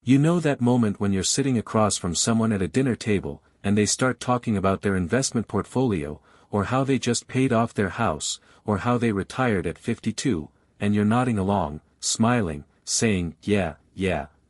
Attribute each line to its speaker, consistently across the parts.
Speaker 1: You know that moment when you're sitting across from someone at a dinner table, and they start talking about their investment portfolio, or how they just paid off their house, or how they retired at 52, and you're nodding along, smiling, saying, yeah,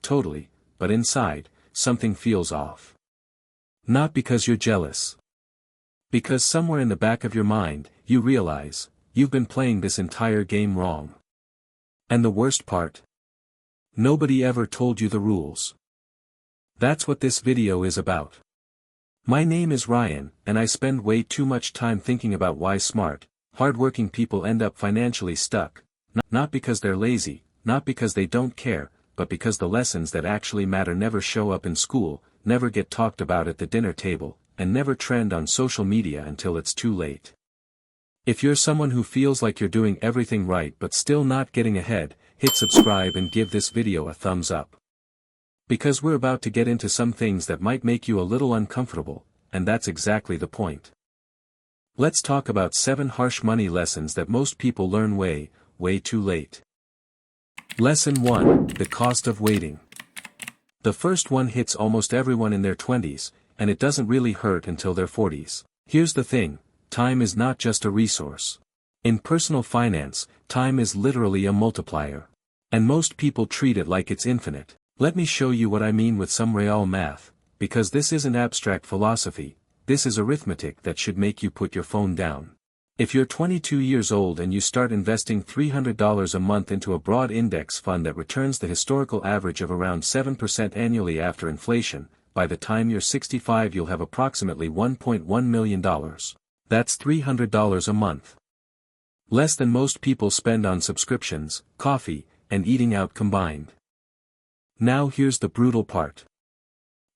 Speaker 1: totally, but inside, something feels off. Not because you're jealous. Because somewhere in the back of your mind, you realize, you've been playing this entire game wrong. And the worst part? Nobody ever told you the rules. That's what this video is about. My name is Ryan, and I spend way too much time thinking about why smart, hardworking people end up financially stuck, not because they're lazy, not because they don't care, but because the lessons that actually matter never show up in school, never get talked about at the dinner table, and never trend on social media until it's too late. If you're someone who feels like you're doing everything right but still not getting ahead, hit subscribe and give this video a thumbs up. Because we're about to get into some things that might make you a little uncomfortable, and that's exactly the point. Let's talk about 7 harsh money lessons that most people learn way too late. Lesson 1, the cost of waiting. The first one hits almost everyone in their 20s, and it doesn't really hurt until their 40s. Here's the thing, time is not just a resource. In personal finance, time is literally a multiplier. And most people treat it like it's infinite. Let me show you what I mean with some real math, because this isn't abstract philosophy, this is arithmetic that should make you put your phone down. If you're 22 years old and you start investing $300 a month into a broad index fund that returns the historical average of around 7% annually after inflation, by the time you're 65 you'll have approximately $1.1 million. That's $300 a month. Less than most people spend on subscriptions, coffee, and eating out combined. Now here's the brutal part.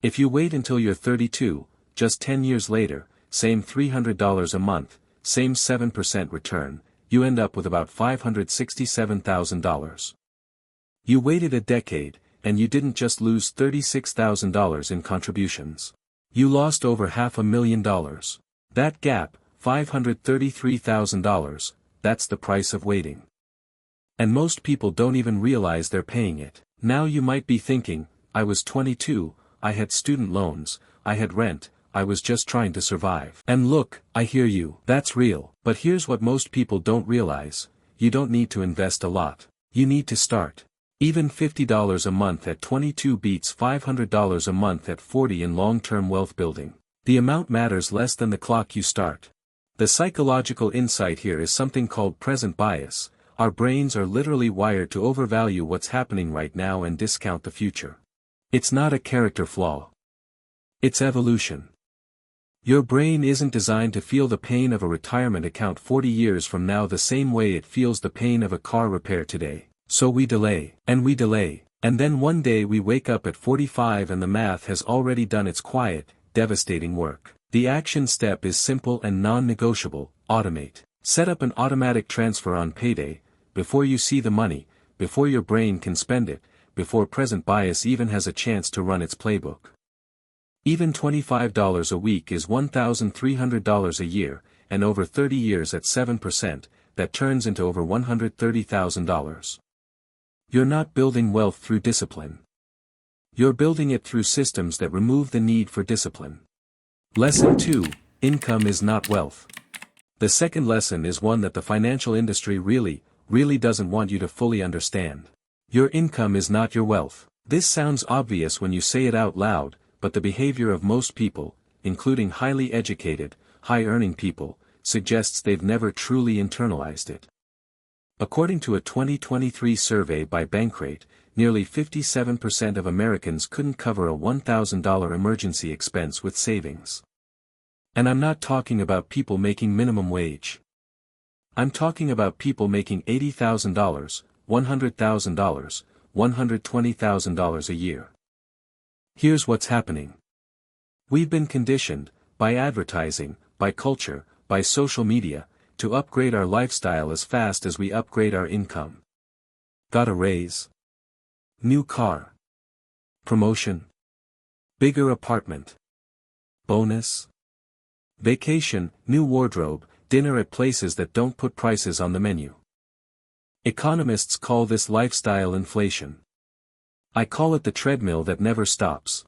Speaker 1: If you wait until you're 32, just 10 years later, same $300 a month, same 7% return, you end up with about $567,000. You waited a decade, and you didn't just lose $36,000 in contributions. You lost over $500,000. That gap, $533,000, that's the price of waiting. And most people don't even realize they're paying it. Now you might be thinking, I was 22, I had student loans, I had rent, I was just trying to survive. And look, I hear you, that's real. But here's what most people don't realize, you don't need to invest a lot. You need to start. Even $50 a month at 22 beats $500 a month at 40 in long-term wealth building. The amount matters less than the clock you start. The psychological insight here is something called present bias. Our brains are literally wired to overvalue what's happening right now and discount the future. It's not a character flaw. It's evolution. Your brain isn't designed to feel the pain of a retirement account 40 years from now the same way it feels the pain of a car repair today. So we delay, and then one day we wake up at 45 and the math has already done its quiet, devastating work. The action step is simple and non-negotiable: automate. Set up an automatic transfer on payday, before you see the money, before your brain can spend it, before present bias even has a chance to run its playbook. Even $25 a week is $1,300 a year, and over 30 years at 7%, that turns into over $130,000. You're not building wealth through discipline. You're building it through systems that remove the need for discipline. Lesson 2, income is not wealth. The second lesson is one that the financial industry really doesn't want you to fully understand. Your income is not your wealth. This sounds obvious when you say it out loud, but the behavior of most people, including highly educated, high-earning people, suggests they've never truly internalized it. According to a 2023 survey by Bankrate, nearly 57% of Americans couldn't cover a $1,000 emergency expense with savings. And I'm not talking about people making minimum wage. I'm talking about people making $80,000, $100,000, $120,000 a year. Here's what's happening. We've been conditioned, by advertising, by culture, by social media, to upgrade our lifestyle as fast as we upgrade our income. Got a raise? New car. Promotion. Bigger apartment. Bonus. Vacation, new wardrobe, dinner at places that don't put prices on the menu. Economists call this lifestyle inflation. I call it the treadmill that never stops.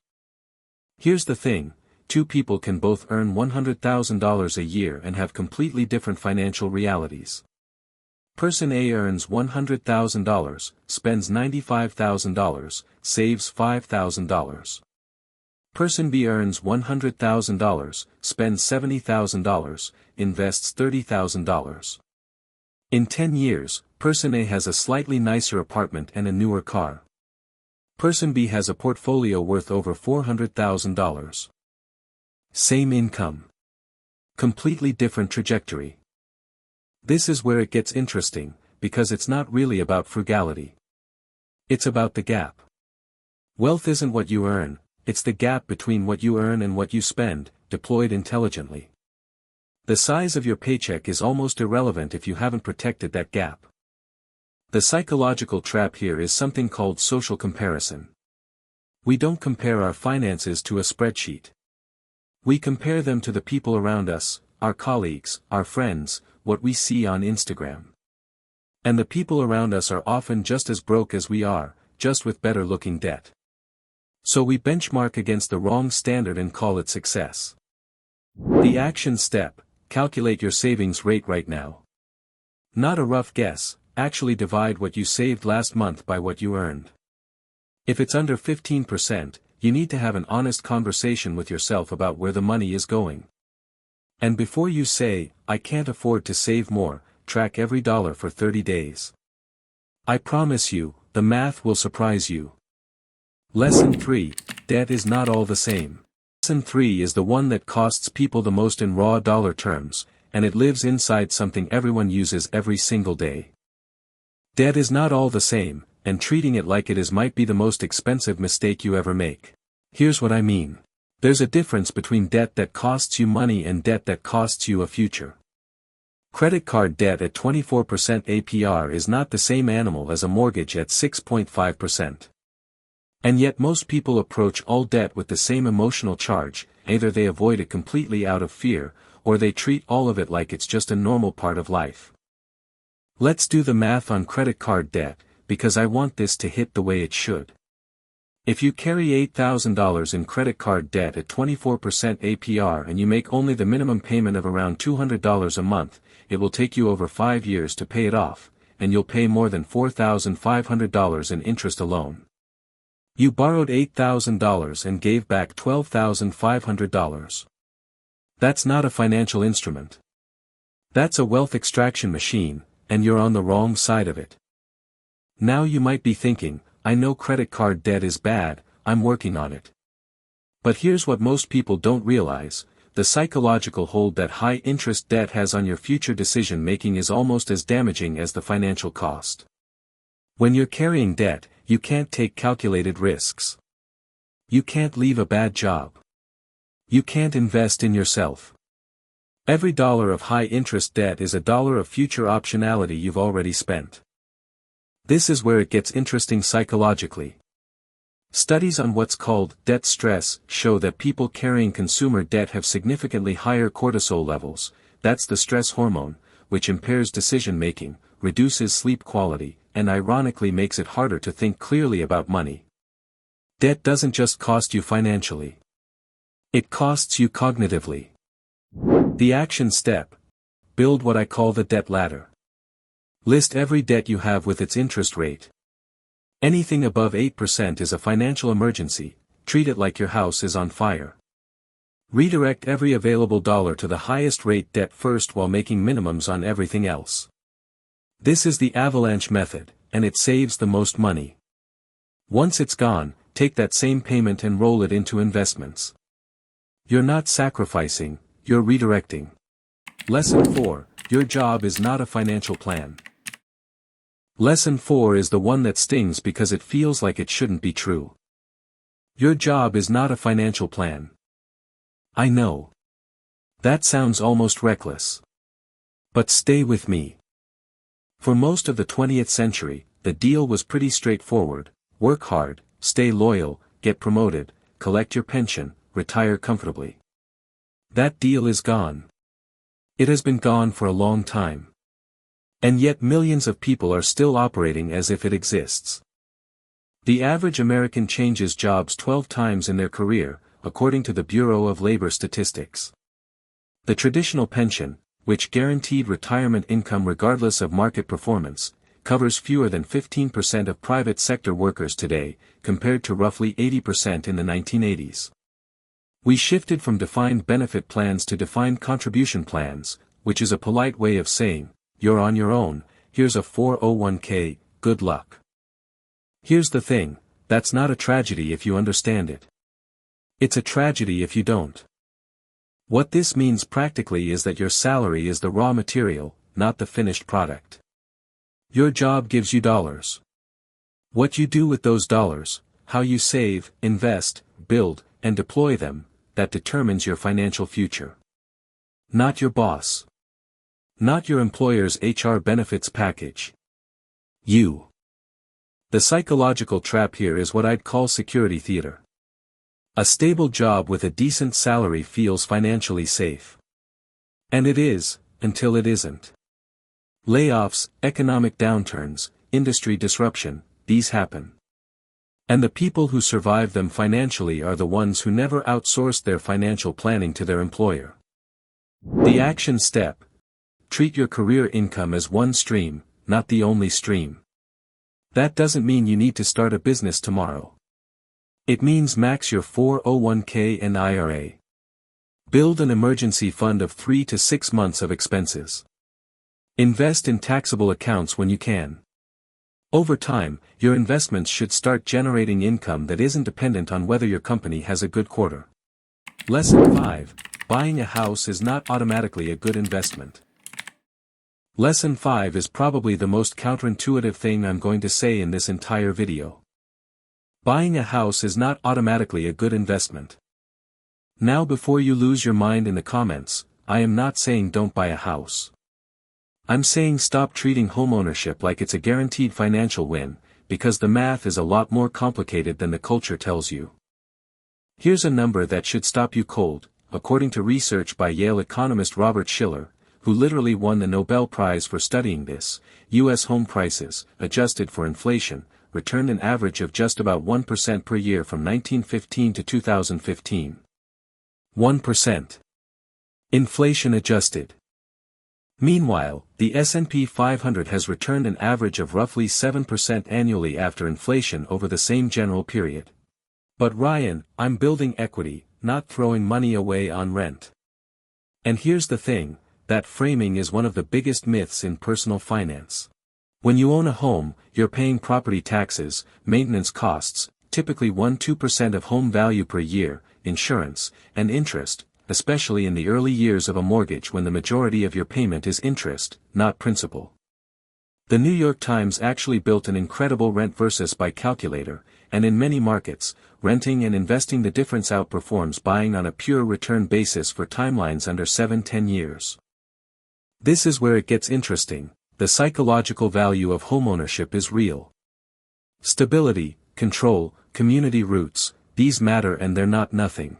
Speaker 1: Here's the thing, two people can both earn $100,000 a year and have completely different financial realities. Person A earns $100,000, spends $95,000, saves $5,000. Person B earns $100,000, spends $70,000, invests $30,000. In 10 years, Person A has a slightly nicer apartment and a newer car. Person B has a portfolio worth over $400,000. Same income. Completely different trajectory. This is where it gets interesting, because it's not really about frugality. It's about the gap. Wealth isn't what you earn, it's the gap between what you earn and what you spend, deployed intelligently. The size of your paycheck is almost irrelevant if you haven't protected that gap. The psychological trap here is something called social comparison. We don't compare our finances to a spreadsheet. We compare them to the people around us, our colleagues, our friends, what we see on Instagram. And the people around us are often just as broke as we are, just with better looking debt. So we benchmark against the wrong standard and call it success. The action step: calculate your savings rate right now. Not a rough guess, actually divide what you saved last month by what you earned. If it's under 15%, you need to have an honest conversation with yourself about where the money is going. And before you say, "I can't afford to save more," track every dollar for 30 days. I promise you, the math will surprise you. Lesson 3, debt is not all the same. Lesson 3 is the one that costs people the most in raw dollar terms, and it lives inside something everyone uses every single day. Debt is not all the same, and treating it like it is might be the most expensive mistake you ever make. Here's what I mean. There's a difference between debt that costs you money and debt that costs you a future. Credit card debt at 24% APR is not the same animal as a mortgage at 6.5%. And yet most people approach all debt with the same emotional charge, either they avoid it completely out of fear, or they treat all of it like it's just a normal part of life. Let's do the math on credit card debt, because I want this to hit the way it should. If you carry $8,000 in credit card debt at 24% APR and you make only the minimum payment of around $200 a month, it will take you over 5 years to pay it off, and you'll pay more than $4,500 in interest alone. You borrowed $8,000 and gave back $12,500. That's not a financial instrument. That's a wealth extraction machine, and you're on the wrong side of it. Now you might be thinking, "I know credit card debt is bad, I'm working on it." But here's what most people don't realize: the psychological hold that high-interest debt has on your future decision-making is almost as damaging as the financial cost. When you're carrying debt, you can't take calculated risks. You can't leave a bad job. You can't invest in yourself. Every dollar of high-interest debt is a dollar of future optionality you've already spent. This is where it gets interesting psychologically. Studies on what's called debt stress show that people carrying consumer debt have significantly higher cortisol levels, that's the stress hormone, which impairs decision-making, reduces sleep quality, and ironically makes it harder to think clearly about money. Debt doesn't just cost you financially. It costs you cognitively. The action step: build what I call the debt ladder. List every debt you have with its interest rate. Anything above 8% is a financial emergency, treat it like your house is on fire. Redirect every available dollar to the highest rate debt first while making minimums on everything else. This is the avalanche method, and it saves the most money. Once it's gone, take that same payment and roll it into investments. You're not sacrificing, you're redirecting. Lesson 4, your job is not a financial plan. Lesson 4 is the one that stings because it feels like it shouldn't be true. Your job is not a financial plan. I know. That sounds almost reckless. But stay with me. For most of the 20th century, the deal was pretty straightforward: work hard, stay loyal, get promoted, collect your pension, retire comfortably. That deal is gone. It has been gone for a long time. And yet millions of people are still operating as if it exists. The average American changes jobs 12 times in their career, according to the Bureau of Labor Statistics. The traditional pension, which guaranteed retirement income regardless of market performance, covers fewer than 15% of private sector workers today, compared to roughly 80% in the 1980s. We shifted from defined benefit plans to defined contribution plans, which is a polite way of saying, you're on your own, here's a 401k, good luck. Here's the thing, that's not a tragedy if you understand it. It's a tragedy if you don't. What this means practically is that your salary is the raw material, not the finished product. Your job gives you dollars. What you do with those dollars, how you save, invest, build, and deploy them, that determines your financial future. Not your boss. Not your employer's HR benefits package. You. The psychological trap here is what I'd call security theater. A stable job with a decent salary feels financially safe. And it is, until it isn't. Layoffs, economic downturns, industry disruption, these happen. And the people who survive them financially are the ones who never outsourced their financial planning to their employer. The action step. Treat your career income as one stream, not the only stream. That doesn't mean you need to start a business tomorrow. It means max your 401k and IRA. Build an emergency fund of 3 to 6 months of expenses. Invest in taxable accounts when you can. Over time, your investments should start generating income that isn't dependent on whether your company has a good quarter. Lesson 5. Buying a house is not automatically a good investment. Lesson 5 is probably the most counterintuitive thing I'm going to say in this entire video. Buying a house is not automatically a good investment. Now before you lose your mind in the comments, I am not saying don't buy a house. I'm saying stop treating homeownership like it's a guaranteed financial win, because the math is a lot more complicated than the culture tells you. Here's a number that should stop you cold, according to research by Yale economist Robert Shiller, who literally won the Nobel Prize for studying this. U.S. home prices, adjusted for inflation, returned an average of just about 1% per year from 1915 to 2015. 1%. Inflation adjusted. Meanwhile, the S&P 500 has returned an average of roughly 7% annually after inflation over the same general period. But Ryan, I'm building equity, not throwing money away on rent. And here's the thing, that framing is one of the biggest myths in personal finance. When you own a home, you're paying property taxes, maintenance costs, typically 1–2% of home value per year, insurance, and interest, especially in the early years of a mortgage when the majority of your payment is interest, not principal. The New York Times actually built an incredible rent versus buy calculator, and in many markets, renting and investing the difference outperforms buying on a pure return basis for timelines under 7–10 years. This is where it gets interesting. The psychological value of homeownership is real. Stability, control, community roots, these matter and they're not nothing.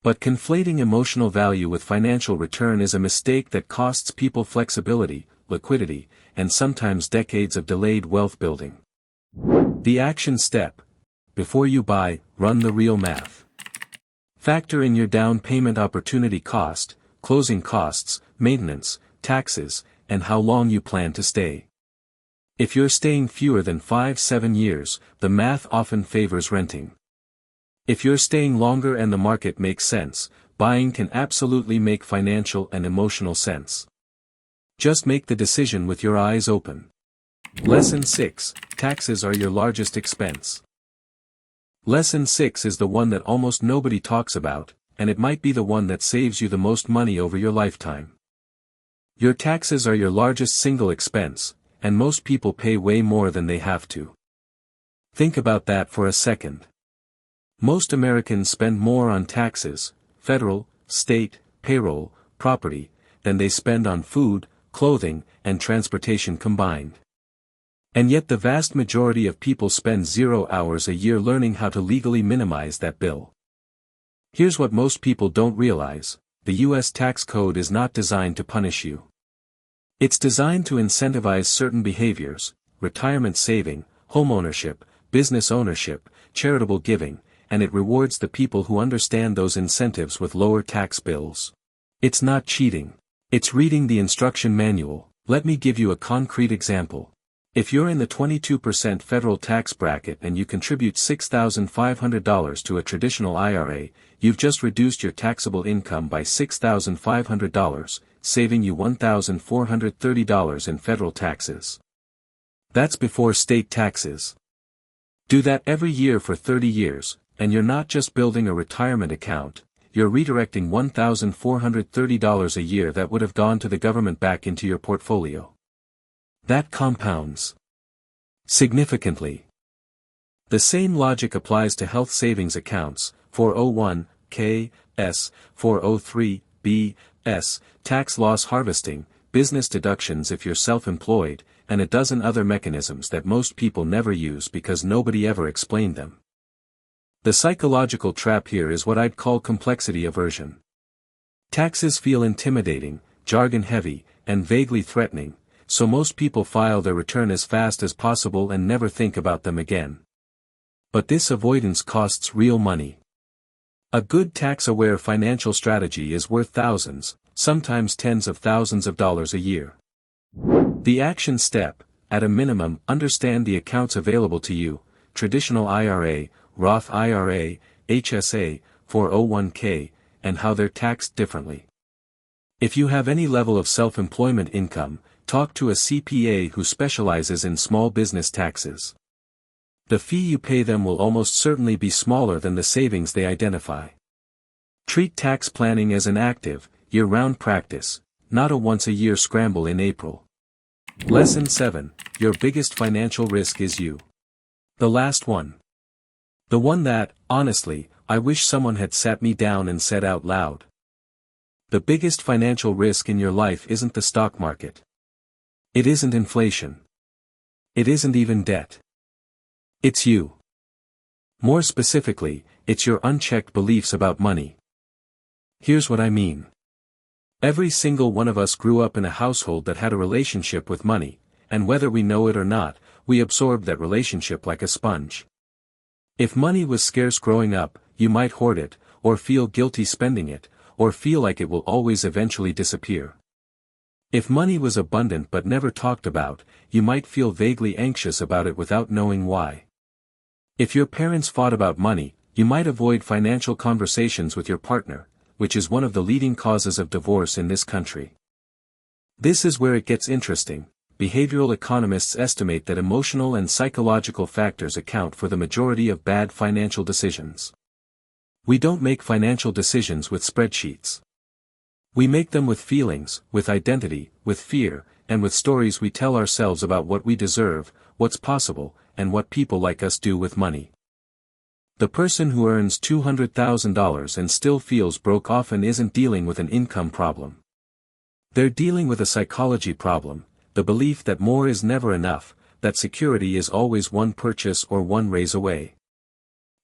Speaker 1: But conflating emotional value with financial return is a mistake that costs people flexibility, liquidity, and sometimes decades of delayed wealth building. The action step. Before you buy, run the real math. Factor in your down payment opportunity cost, closing costs, maintenance, taxes, and how long you plan to stay. If you're staying fewer than 5–7 years, the math often favors renting. If you're staying longer and the market makes sense, buying can absolutely make financial and emotional sense. Just make the decision with your eyes open. Lesson 6. Taxes are your largest expense. Lesson 6 is the one that almost nobody talks about, and it might be the one that saves you the most money over your lifetime. Your taxes are your largest single expense, and most people pay way more than they have to. Think about that for a second. Most Americans spend more on taxes, federal, state, payroll, property, than they spend on food, clothing, and transportation combined. And yet the vast majority of people spend 0 hours a year learning how to legally minimize that bill. Here's what most people don't realize: the U.S. tax code is not designed to punish you. It's designed to incentivize certain behaviors: retirement saving, homeownership, business ownership, charitable giving, and it rewards the people who understand those incentives with lower tax bills. It's not cheating. It's reading the instruction manual. Let me give you a concrete example. If you're in the 22% federal tax bracket and you contribute $6,500 to a traditional IRA, you've just reduced your taxable income by $6,500, saving you $1,430 in federal taxes. That's before state taxes. Do that every year for 30 years, and you're not just building a retirement account, you're redirecting $1,430 a year that would have gone to the government back into your portfolio. That compounds significantly. The same logic applies to health savings accounts, 401(k)s, 403(b)s, tax loss harvesting, business deductions if you're self-employed, and a dozen other mechanisms that most people never use because nobody ever explained them. The psychological trap here is what I'd call complexity aversion. Taxes feel intimidating, jargon-heavy, and vaguely threatening, so most people file their return as fast as possible and never think about them again. But this avoidance costs real money. A good tax-aware financial strategy is worth thousands, sometimes tens of thousands of dollars a year. The action step: at a minimum, understand the accounts available to you: traditional IRA, Roth IRA, HSA, 401(k), and how they're taxed differently. If you have any level of self-employment income, talk to a CPA who specializes in small business taxes. The fee you pay them will almost certainly be smaller than the savings they identify. Treat tax planning as an active, year-round practice, not a once-a-year scramble in April. Lesson 7: Your biggest financial risk is you. The last one. The one that, honestly, I wish someone had sat me down and said out loud. The biggest financial risk in your life isn't the stock market. It isn't inflation. It isn't even debt. It's you. More specifically, it's your unchecked beliefs about money. Here's what I mean. Every single one of us grew up in a household that had a relationship with money, and whether we know it or not, we absorbed that relationship like a sponge. If money was scarce growing up, you might hoard it, or feel guilty spending it, or feel like it will always eventually disappear. If money was abundant but never talked about, you might feel vaguely anxious about it without knowing why. If your parents fought about money, you might avoid financial conversations with your partner, which is one of the leading causes of divorce in this country. This is where it gets interesting. Behavioral economists estimate that emotional and psychological factors account for the majority of bad financial decisions. We don't make financial decisions with spreadsheets. We make them with feelings, with identity, with fear, and with stories we tell ourselves about what we deserve, what's possible, and what people like us do with money. The person who earns $200,000 and still feels broke often isn't dealing with an income problem. They're dealing with a psychology problem, the belief that more is never enough, that security is always one purchase or one raise away.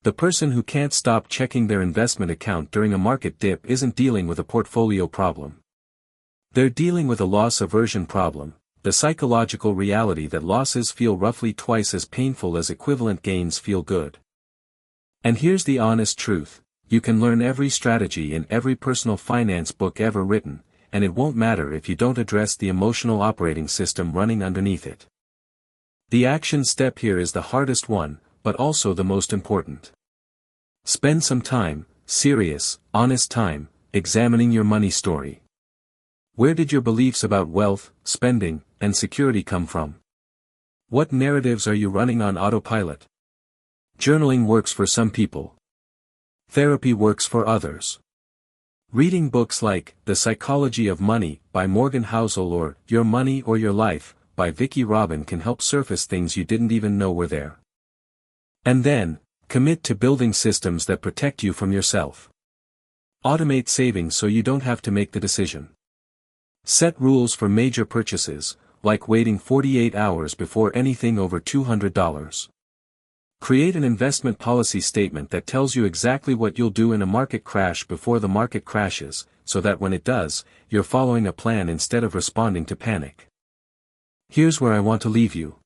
Speaker 1: The person who can't stop checking their investment account during a market dip isn't dealing with a portfolio problem. They're dealing with a loss aversion problem, the psychological reality that losses feel roughly twice as painful as equivalent gains feel good. And here's the honest truth: you can learn every strategy in every personal finance book ever written, and it won't matter if you don't address the emotional operating system running underneath it. The action step here is the hardest one, but also the most important. Spend some time, serious, honest time, examining your money story. Where did your beliefs about wealth, spending, and security come from? What narratives are you running on autopilot? Journaling works for some people. Therapy works for others. Reading books like The Psychology of Money by Morgan Housel or Your Money or Your Life by Vicki Robin can help surface things you didn't even know were there. And then, commit to building systems that protect you from yourself. Automate savings so you don't have to make the decision. Set rules for major purchases, like waiting 48 hours before anything over $200. Create an investment policy statement that tells you exactly what you'll do in a market crash before the market crashes, so that when it does, you're following a plan instead of responding to panic. Here's where I want to leave you.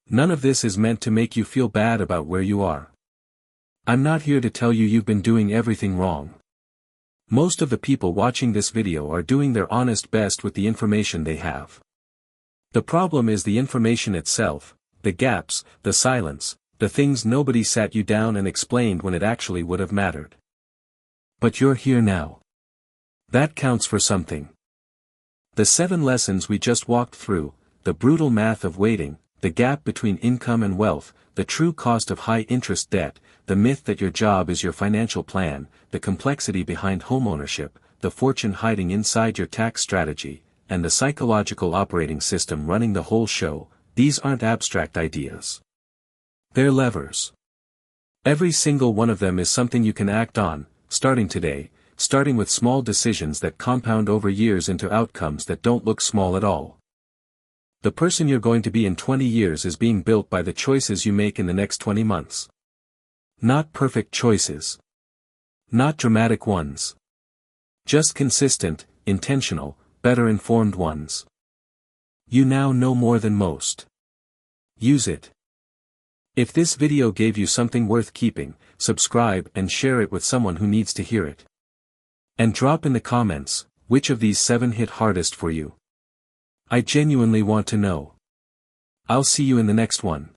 Speaker 1: None of this is meant to make you feel bad about where you are. I'm not here to tell you you've been doing everything wrong. Most of the people watching this video are doing their honest best with the information they have. The problem is the information itself, the gaps, the silence, the things nobody sat you down and explained when it actually would have mattered. But you're here now. That counts for something. The 7 lessons we just walked through, the brutal math of waiting, the gap between income and wealth, the true cost of high-interest debt, the myth that your job is your financial plan, the complexity behind homeownership, the fortune hiding inside your tax strategy, and the psychological operating system running the whole show, these aren't abstract ideas. They're levers. Every single one of them is something you can act on, starting today, starting with small decisions that compound over years into outcomes that don't look small at all. The person you're going to be in 20 years is being built by the choices you make in the next 20 months. Not perfect choices. Not dramatic ones. Just consistent, intentional, better informed ones. You now know more than most. Use it. If this video gave you something worth keeping, subscribe and share it with someone who needs to hear it. And drop in the comments, which of these 7 hit hardest for you. I genuinely want to know. I'll see you in the next one.